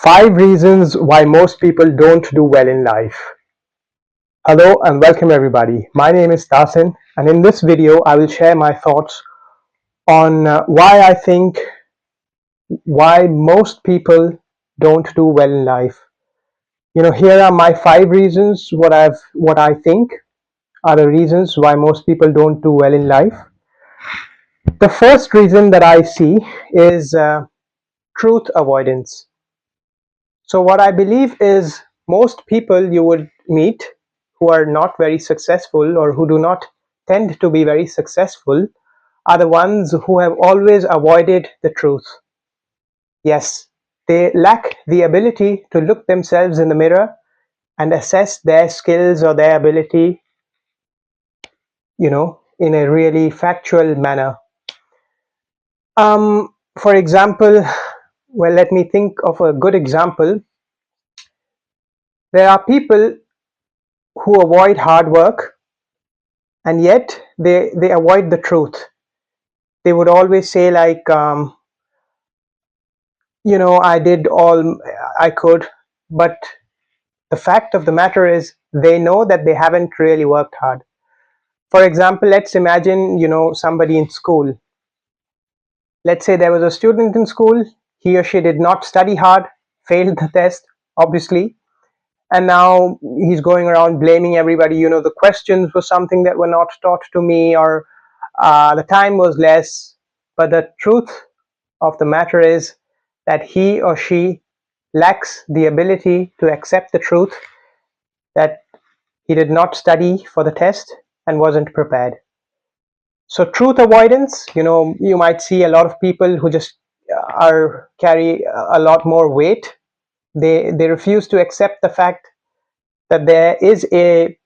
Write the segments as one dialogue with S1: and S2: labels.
S1: 5 reasons why most people don't do well in life. Hello and welcome everybody. My name is Tasin, and in this video I will share my thoughts on why I think why most people don't do well in life. Here are my 5 reasons what I think are the reasons why most people don't do well in life. The first reason that I see is truth avoidance. So what I believe is most people you would meet who are not very successful or who do not tend to be very successful are the ones who have always avoided the truth. Yes, they lack the ability to look themselves in the mirror and assess their skills or their ability, in a really factual manner. For example, well, let me think of a good example. There are people who avoid hard work, and yet they avoid the truth. They would always say like, I did all I could, but the fact of the matter is they know that they haven't really worked hard. For example, let's imagine somebody in school. Let's say there was a student in school. He or she did not study hard, failed the test obviously, and now he's going around blaming everybody. The questions were something that were not taught to me, or the time was less. But the truth of the matter is that he or she lacks the ability to accept the truth that he did not study for the test and wasn't prepared. So truth avoidance, you might see a lot of people who just carry a lot more weight. They refuse to accept the fact that there is a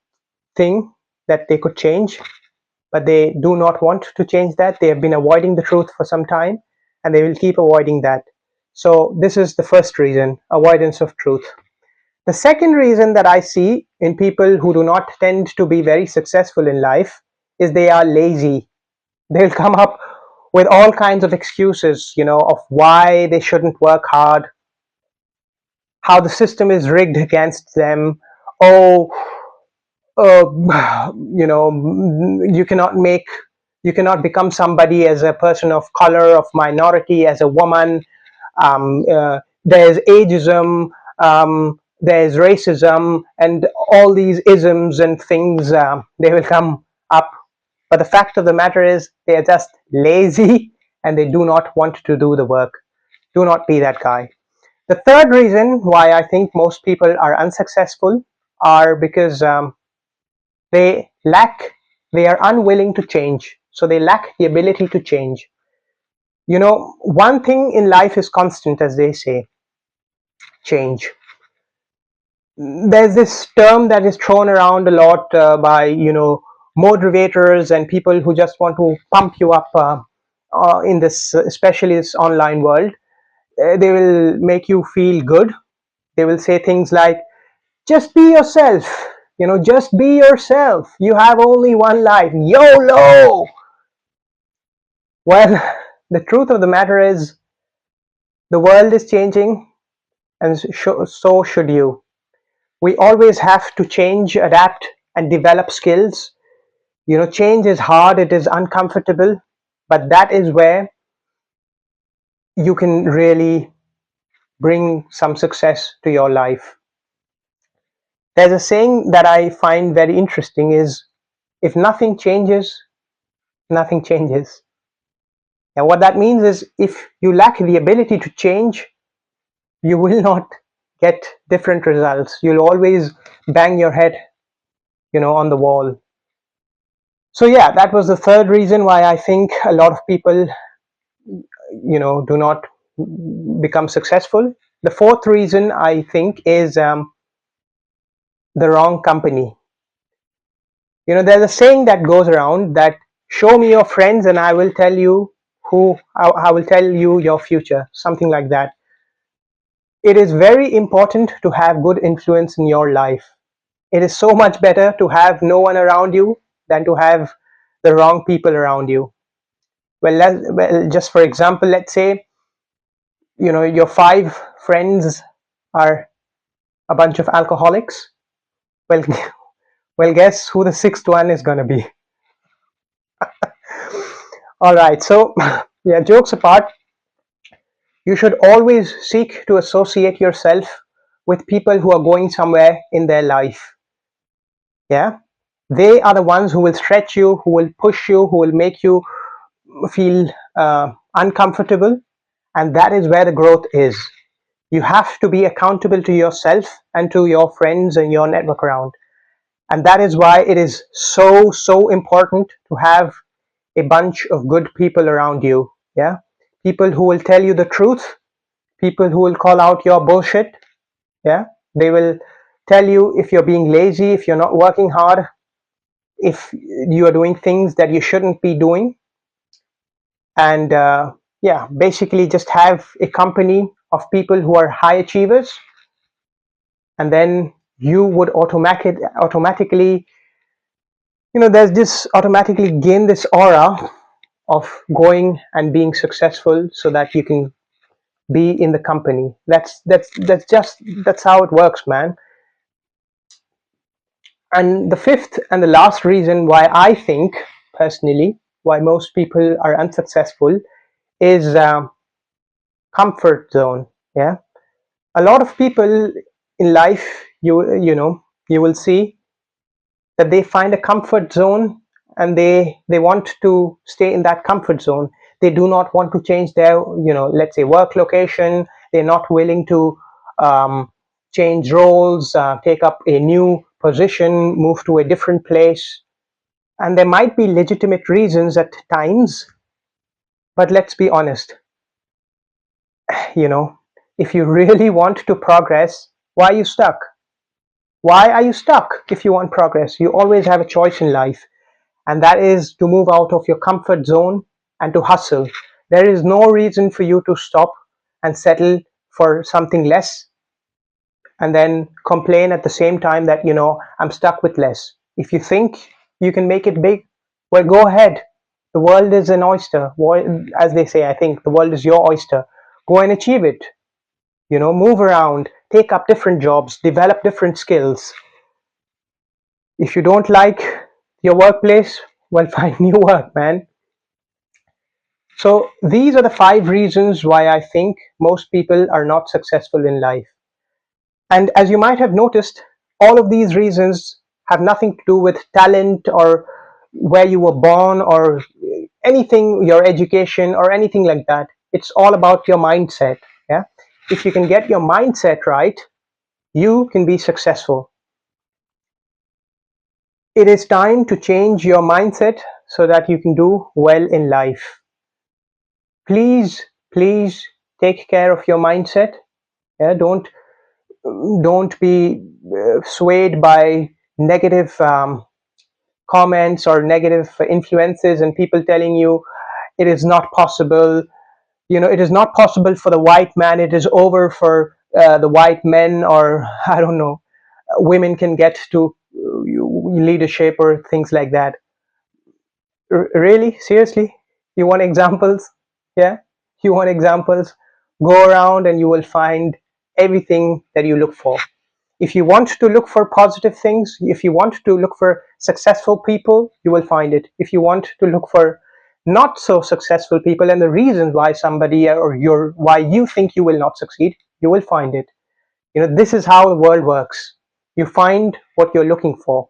S1: thing that they could change, but they do not want to change that. They have been avoiding the truth for some time, and they will keep avoiding that. So this is the first reason, avoidance of truth. The second reason that I see in people who do not tend to be very successful in life is they are lazy. They'll come up with all kinds of excuses, of why they shouldn't work hard, how the system is rigged against them. Oh, you cannot become somebody as a person of color, of minority, as a woman. There's ageism, there's racism, and all these isms and things, they will come up. But the fact of the matter is they are just lazy and they do not want to do the work. Do not be that guy. The third reason why I think most people are unsuccessful are because they are unwilling to change. So they lack the ability to change. One thing in life is constant, as they say: change. There's this term that is thrown around a lot by motivators and people who just want to pump you up in this, especially this online world. They will make you feel good. They will say things like, just be yourself, just be yourself, you have only one life, YOLO. Well, the truth of the matter is the world is changing, and so should you. We always have to change, adapt, and develop skills. Change is hard, it is uncomfortable, but that is where you can really bring some success to your life. There's a saying that I find very interesting is, if nothing changes, nothing changes. And what that means is, if you lack the ability to change, you will not get different results. You'll always bang your head, on the wall. So yeah, that was the third reason why I think a lot of people, do not become successful. The fourth reason I think is the wrong company. There's a saying that goes around that, show me your friends and I will tell you I will tell you your future, something like that. It is very important to have good influence in your life. It is so much better to have no one around you than to have the wrong people around you. Well, just for example, let's say your 5 friends are a bunch of alcoholics. Well, well, guess who the sixth one is gonna be? All right, so yeah, jokes apart, you should always seek to associate yourself with people who are going somewhere in their life. Yeah, they are the ones who will stretch you, who will push you, who will make you feel uncomfortable, and that is where the growth is. You have to be accountable to yourself and to your friends and your network around. And that is why it is so important to have a bunch of good people around you. Yeah, people who will tell you the truth, people who will call out your bullshit. Yeah, they will tell you if you're being lazy, if you're not working hard, if you are doing things that you shouldn't be doing. And yeah, basically just have a company of people who are high achievers, and then you would automatically, there's this automatically gain this aura of going and being successful so that you can be in the company. That's how it works, man. And the fifth and the last reason why I think personally why most people are unsuccessful is comfort zone. Yeah, a lot of people in life, you will see that they find a comfort zone, and they want to stay in that comfort zone. They do not want to change their, let's say, work location. They're not willing to change roles, take up a new position, move to a different place. And there might be legitimate reasons at times, but let's be honest, you know if you really want to progress, why are you stuck? Why are you stuck? If you want progress, you always have a choice in life, and that is to move out of your comfort zone and to hustle. There is no reason for you to stop and settle for something less and then complain at the same time that, I'm stuck with less. If you think you can make it big, well, go ahead. The world is an oyster. As they say, I think the world is your oyster. Go and achieve it. Move around, take up different jobs, develop different skills. If you don't like your workplace, well, find new work, man. So these are the 5 reasons why I think most people are not successful in life. And as you might have noticed, all of these reasons have nothing to do with talent or where you were born or anything, your education or anything like that. It's all about your mindset. Yeah. If you can get your mindset right, you can be successful. It is time to change your mindset so that you can do well in life. Please take care of your mindset. Yeah, don't be swayed by negative comments or negative influences and people telling you it is not possible. It is not possible for the white man. It is over for the white men, or I don't know, women can get to leadership or things like that. Really? Seriously? You want examples? Yeah? You want examples? Go around and you will find everything that you look for. If you want to look for positive things, if you want to look for successful people, you will find it. If you want to look for not so successful people and the reasons why somebody or why you think you will not succeed, you will find it. This is how the world works. You find what you're looking for.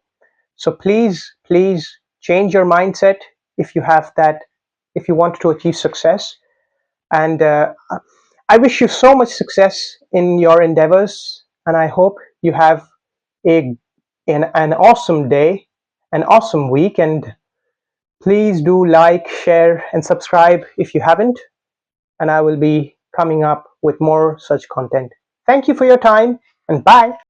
S1: So please change your mindset if you have that, if you want to achieve success. And I wish you so much success in your endeavors, and I hope you have a an awesome day, an awesome week, and please do like, share, and subscribe if you haven't, and I will be coming up with more such content. Thank you for your time, and bye.